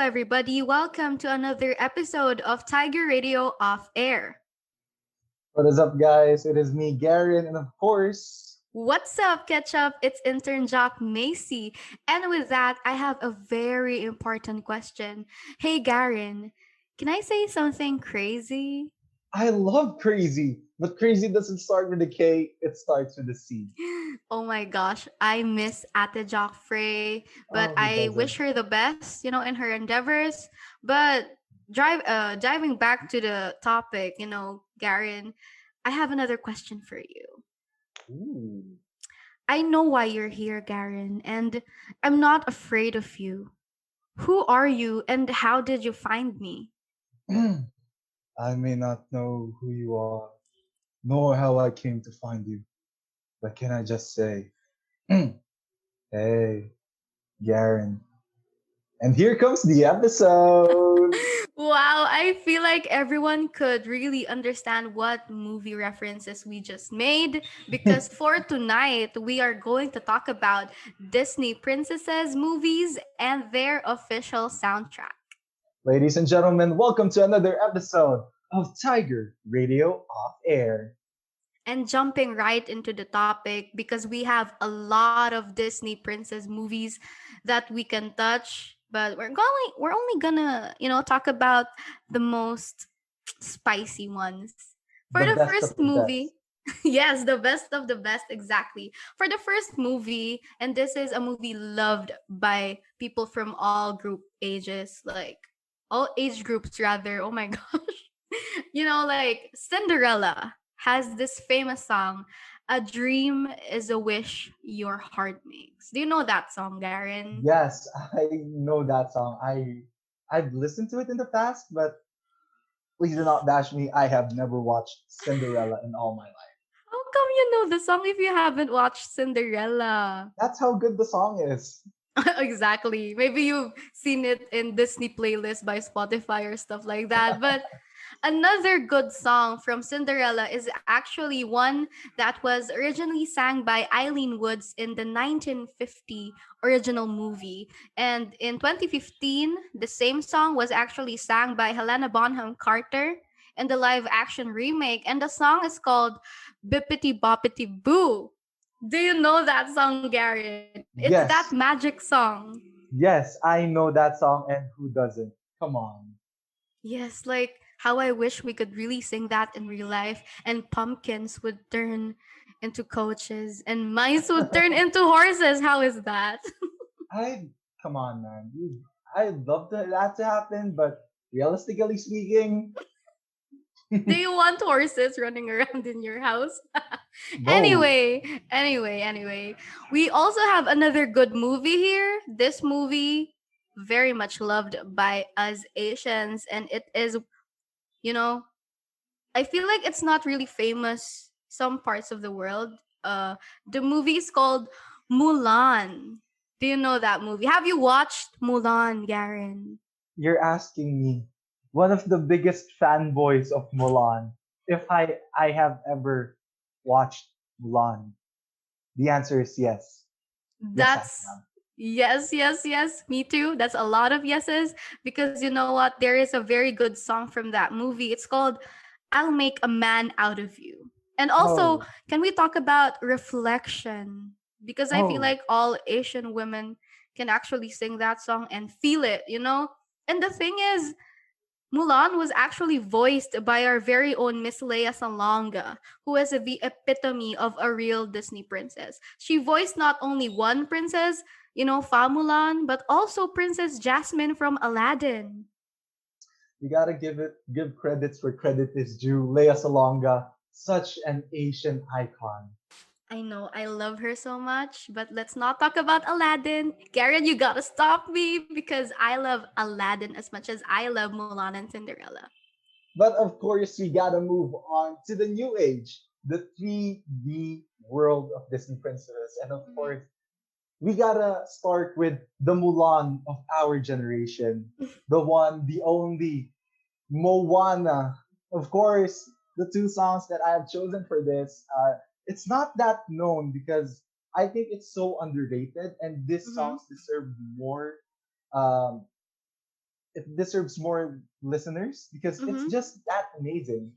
everybody. Welcome to another episode of Tiger Radio Off Air. What is up, guys? It is me, Garen, and of course, What's up, Ketchup? It's intern jock Macie. And with that, I have a very important question. Hey, Garen, can I say something crazy? I love crazy, but crazy doesn't start with a K, it starts with a C. Oh my gosh, I miss Ate Jock Frey, but Oh, who I wish doesn't? her the best, in her endeavors. But diving back to the topic, Garen, I have another question for you. Ooh. I know why you're here, Garen, and I'm not afraid of you. Who are you and how did you find me? I may not know who you are, nor how I came to find you, but can I just say, hey, Garen. And here comes the episode. Wow, I feel like everyone could really understand what movie references we just made because for tonight we are going to talk about Disney princesses movies and their official soundtrack. Ladies and gentlemen, welcome to another episode of Tiger Radio Off Air. And jumping right into the topic because we have a lot of Disney princess movies that we can touch, but we're only gonna, talk about the most spicy ones. For The the best of first the best. movie, yes, the best of the best, exactly. For the first movie, and this is a movie loved by people from all group ages, like all age groups rather. Oh my gosh. Like Cinderella has this famous song, A Dream is a Wish Your Heart Makes. Do you know that song, Garen? Yes, I know that song. I've listened to it in the past, but please do not bash me. I have never watched Cinderella in all my life. How come you know the song if you haven't watched Cinderella? That's how good the song is. Exactly. Maybe you've seen it in Disney playlist by Spotify or stuff like that. But another good song from Cinderella is actually one that was originally sang by Eileen Woods in the 1950 original movie. And in 2015, the same song was actually sang by Helena Bonham Carter in the live action remake. And the song is called Bippity Boppity Boo. Do you know that song, Garen? It's that Yes, magic song. yes, I know that song, and who doesn't? Come on. Yes, like how I wish we could really sing that in real life and pumpkins would turn into coaches and mice would turn into horses. How is that? I Come on, man. I'd love that to happen, but realistically speaking, Do you want horses running around in your house? no. anyway. We also have another good movie here. This movie very much loved by us Asians and it is, you know, I feel like it's not really famous some parts of the world. The movie is called Mulan. Do you know that movie? Have you watched Mulan, Garen? You're asking me, one of the biggest fanboys of Mulan, if I have ever watched Mulan. The answer is yes. Yes, I That's have. yes. Me too. That's a lot of yeses because you know what? There is a very good song from that movie. It's called I'll Make a Man Out of You. And also, Oh, can we talk about reflection? Because I feel oh, like all Asian women can actually sing that song and feel it. And the thing is, Mulan was actually voiced by our very own Miss Leia Salonga, who is the epitome of a real Disney princess. She voiced not only one princess, Fa Mulan, but also Princess Jasmine from Aladdin. you gotta give credits where credit is due. Leia Salonga, such an Asian icon. I know I love her so much, but let's not talk about Aladdin. Garen, you gotta stop me because I love Aladdin as much as I love Mulan and Cinderella. But of course, we gotta move on to the new age, the 3D world of Disney princesses, and of course, we gotta start with the Mulan of our generation, the one, the only, Moana. Of course, the two songs that I have chosen for this, it's not that known because I think it's so underrated, and these Mm-hmm. songs deserve more um, it deserves more listeners because it's Mm-hmm. just that amazing.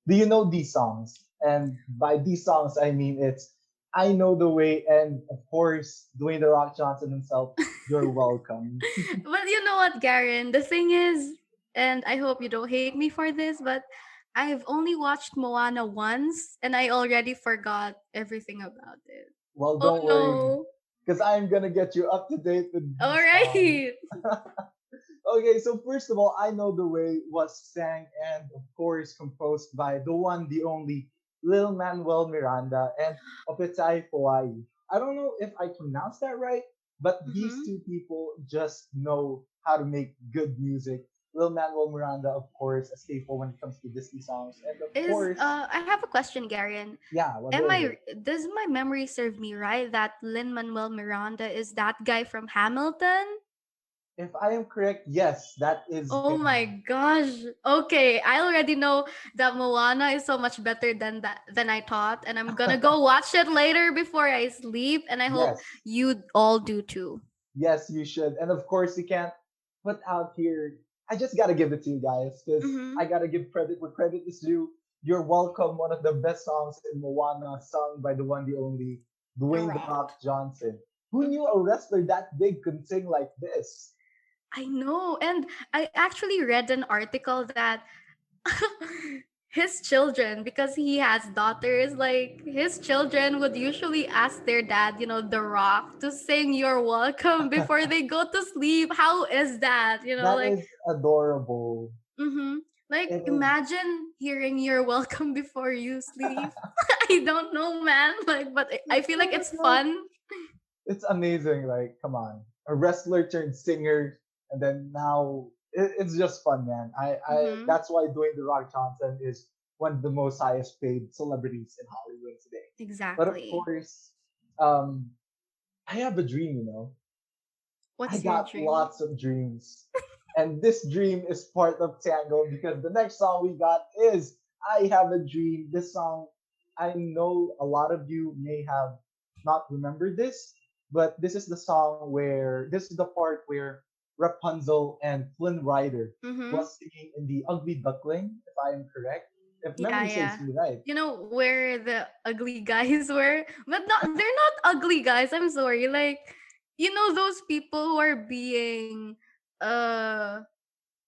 Do you know these songs? And by these songs, I mean it's I Know the Way, and of course, Dwayne The Rock Johnson himself, You're Welcome. But you know what, Garen? The thing is, and I hope you don't hate me for this, but I've only watched Moana once and I already forgot everything about it. Well, Oh don't worry, no. because I'm gonna get you up to date with All these songs. right. Okay, so first of all, I Know the Way was sang and, of course, composed by the one, the only Lil Manuel Miranda and Opetai Hawaii. I don't know if I pronounced that right, but these Mm-hmm. two people just know how to make good music. Lil Manuel Miranda, of course, a staple when it comes to Disney songs, and of Is course, I have a question, Garen. yeah, what Am is I it? does my memory serve me right that Lin Manuel Miranda is that guy from Hamilton? If I am correct, yes, that is Oh my him. gosh. Okay, I already know that Moana is so much better than I thought, and I'm gonna go watch it later before I sleep, and I hope Yes. you all do too. Yes, you should. And of course, you can't put out here. I just gotta give it to you guys because Mm-hmm. I gotta give credit where credit is due. You're Welcome, one of the best songs in Moana, sung by the one, the only The Dwayne The Rock. Rock Johnson. Who knew Mm-hmm. a wrestler that big could sing like this? I know, and I actually read an article that his children, because he has daughters, like his children would usually ask their dad, The Rock, to sing You're Welcome before they go to sleep. How is that? That Like, is adorable. mm-hmm. Like, It is. imagine hearing You're Welcome before you sleep. I don't know, man. Like, but I feel like Oh my it's god. fun. It's amazing. Like, come on. A wrestler turned singer, and then now it's just fun, man. Mm-hmm. That's why Dwayne The Rock Johnson is one of the most highest paid celebrities in Hollywood today. But of Exactly. course, um, I have a dream, you know. I What's your got dream? lots of dreams. And this dream is part of Tango because the next song we got is I Have a Dream. This song, I know a lot of you may have not remembered this, but this is the song where, this is the part where Rapunzel and Flynn Rider Mm-hmm. was singing in the Ugly Duckling, if I am correct. If Yeah, memory serves yeah. me right. You know where the ugly guys were? But not they're not ugly guys. I'm sorry. Like, those people who are being uh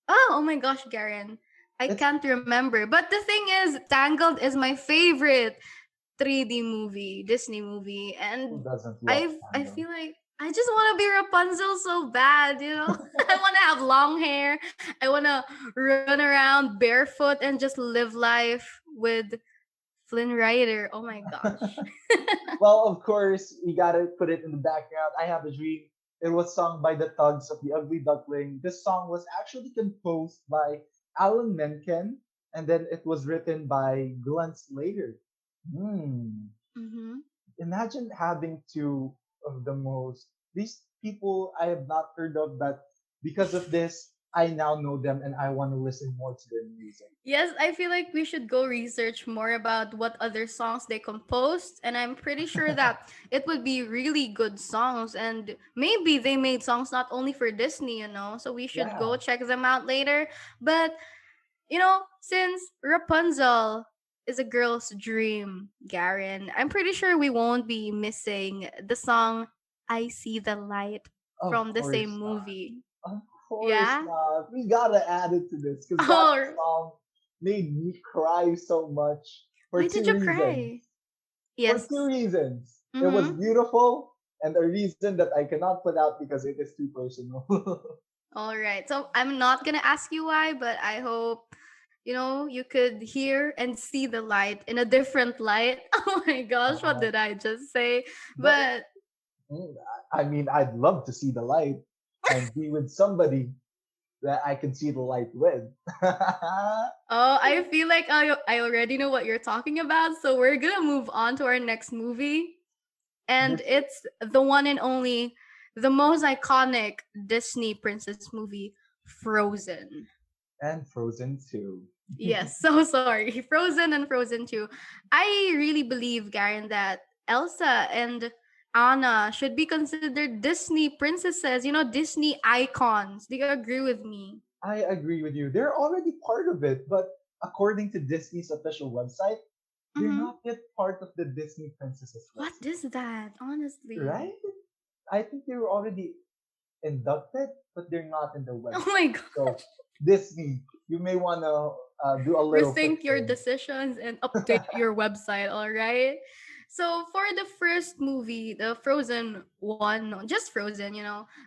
oh my gosh, Garen. I It's can't remember. But the thing is, Tangled is my favorite 3D movie, Disney movie, who and doesn't love I Tango? feel like I just want to be Rapunzel so bad. I want to have long hair. I want to run around barefoot and just live life with Flynn Rider. Oh my gosh. Well, of course, you gotta put it in the background. I Have a Dream. It was sung by the Thugs of the Ugly Duckling. This song was actually composed by Alan Menken, and then it was written by Glenn Slater. Hmm. Mm-hmm. Imagine having two of the most, these people I have not heard of, but because of this, I now know them and I want to listen more to their music. Yes, I feel like we should go research more about what other songs they composed. And I'm pretty sure that it would be really good songs. And maybe they made songs not only for Disney. So we should go Yeah. check them out later. But, since Rapunzel is a girl's dream, Garen, I'm pretty sure we won't be missing the song I See the Light Of from the same course not. movie. Of course Yeah? not. We gotta add it to this because that Or song made me cry so much for why did two you reasons. cry? For two Yes. reasons. It was Mm-hmm. beautiful, and a reason that I cannot put out because it is too personal. All right. So I'm not gonna ask you why, but I hope you could hear and see the light in a different light. Oh my gosh, what Uh, did I just say? but But I mean, I'd love to see the light and be with somebody that I can see the light with. oh, I feel like I already know what you're talking about. So we're gonna move on to our next movie, and This it's the one and only, the most iconic Disney princess movie, Frozen. and Frozen 2. Yes, so sorry. Frozen and Frozen 2. I really believe, Garen, that Elsa and Anna should be considered Disney princesses, Disney icons. Do you agree with me? I agree with you. They're already part of it, but according to Disney's official website, they're Mm-hmm. not yet part of the Disney Princesses What list, is that? Honestly. right? I think they were already inducted, but they're not in the Oh website. my god. So Disney, you may want to do a little Rethink your fixing. decisions and update your website, all right? So for the first movie, the Frozen one, no, just Frozen,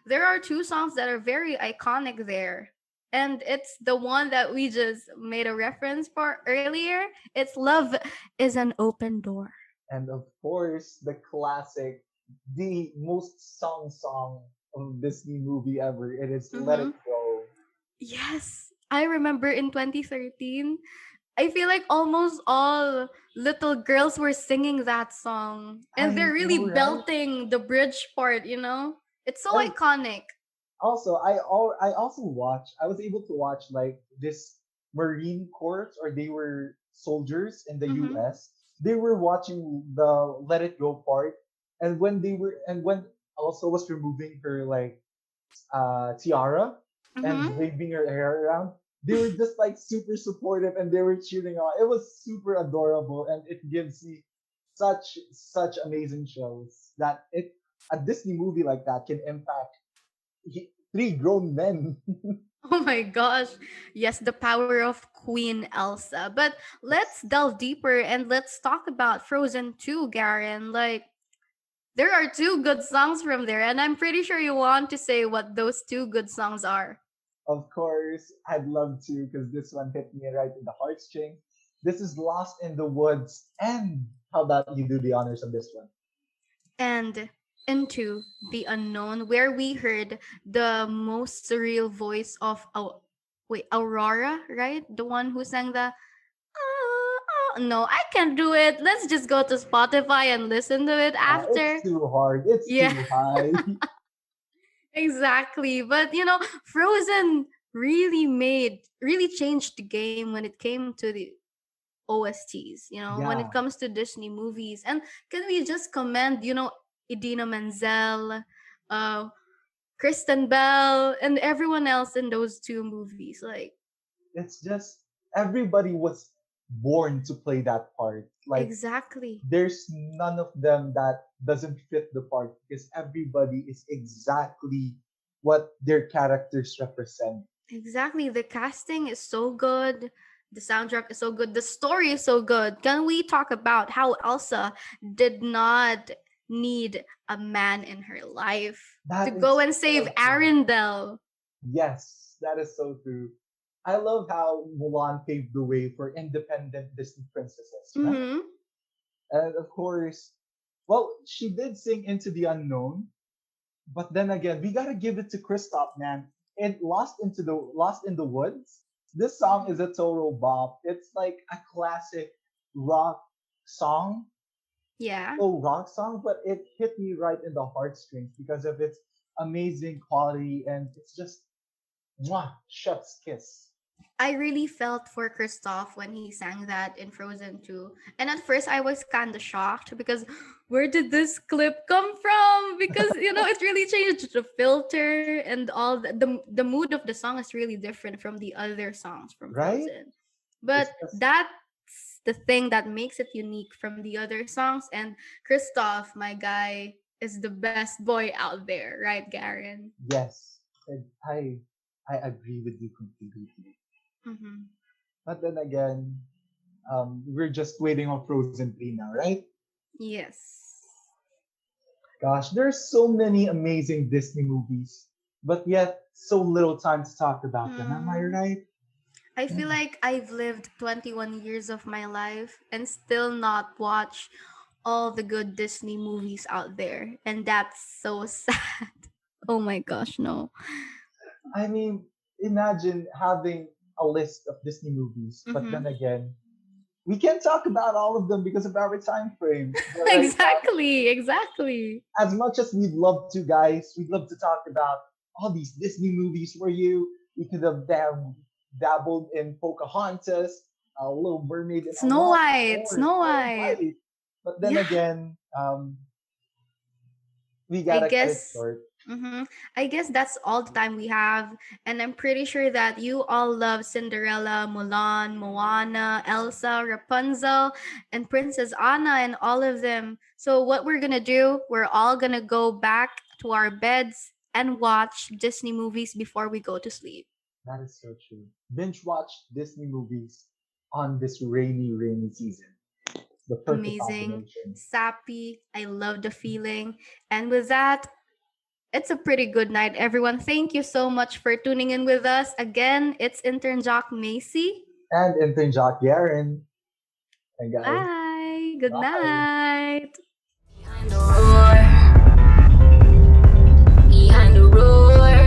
there are two songs that are very iconic there. And it's the one that we just made a reference for earlier. It's Love is an Open Door. And of course, the classic, the most song of Disney movie ever. It is Let Mm-hmm. It Go. Yes. I remember in 2013, I feel like almost all little girls were singing that song. And I they're know, really right? belting the bridge part. It's so And iconic. also, I also watched. I was able to watch like this Marine Corps, or they were soldiers in the Mm-hmm. U.S. They were watching the Let It Go part, and when also was removing her like tiara and Mm-hmm. waving her hair around, they were just like super supportive and they were cheering on. It was super adorable, and it gives me such amazing shows that it a Disney movie like that can impact three grown men. Oh my gosh. Yes, the power of Queen Elsa. But let's Yes. delve deeper and let's talk about Frozen 2, Garen. Like, there are two good songs from there, and I'm pretty sure you want to say what those two good songs are. Of course, I'd love to because this one hit me right in the heartstrings. This is Lost in the Woods. And how about you do the honors of this one? And Into the Unknown, where we heard the most surreal voice of Aurora, right? The one who sang the no, I can't do it. Let's just go to Spotify and listen to it It's after. too hard. It's Yeah, too high. exactly. But Frozen really changed the game when it came to the OSTs, when it Yeah. comes to Disney movies. And can we just commend, Idina Menzel, uh, Kristen Bell, and everyone else in those two movies? Like, It's just everybody was born to play that part. Like exactly. there's none of them that doesn't fit the part because everybody is exactly what their characters represent. Exactly. The casting is so good. The soundtrack is so good. The story is so good. Can we talk about how Elsa did not need a man in her life to That go is and save so true. Arendelle? Yes, that is so true. I love how Mulan paved the way for independent Disney princesses, right? Mm-hmm. And of course, well, she did sing Into the Unknown, but then again, we gotta give it to Kristoff, man. And Lost in the Woods. This song is a total bop. It's like a classic rock song, Yeah. rock song, but it hit me right in the heartstrings because of its amazing quality, and it's just mwah, chef's kiss. I really felt for Kristoff when he sang that in Frozen 2. And at first I was kind of shocked because where did this clip come from? Because it really changed the filter and all the mood of the song is really different from the other songs from Right? Frozen. But It's just that's the thing that makes it unique from the other songs. And Kristoff, my guy, is the best boy out there, right, Garen? yes, and I agree with you completely. Mm-hmm. But then again, we're just waiting on Frozen 3 now, right? Yes. Gosh, there's so many amazing Disney movies, but yet so little time to talk about them. Am I Hmm. right? I feel like I've lived 21 years of my life and still not watched all the good Disney movies out there. And that's so sad. Oh my gosh, no. I mean, imagine having a list of Disney movies, but Mm-hmm. then again, we can't talk about all of them because of our time frame. But right now, Exactly, exactly. as much as we'd love to, guys, we'd love to talk about all these Disney movies for you. We could have dabbled in Pocahontas, Little Mermaid, and a Snow lot White, more. Snow Snow White. White. But then Yeah, again, we I gotta cut it guess short. Mm-hmm. I guess that's all the time we have. And I'm pretty sure that you all love Cinderella, Mulan, Moana, Elsa, Rapunzel, and Princess Anna, and all of them. So, what we're gonna do, we're all gonna go back to our beds and watch Disney movies before we go to sleep. That is so true. Binge watch Disney movies on this rainy, rainy season. It's the perfect Amazing, combination. sappy. I love the feeling. And with that, it's a pretty good night, everyone. Thank you so much for tuning in with us. Again, it's intern Jock Macie. And intern Jock Garen. And guys, Bye. Good bye. night. Behind the roar.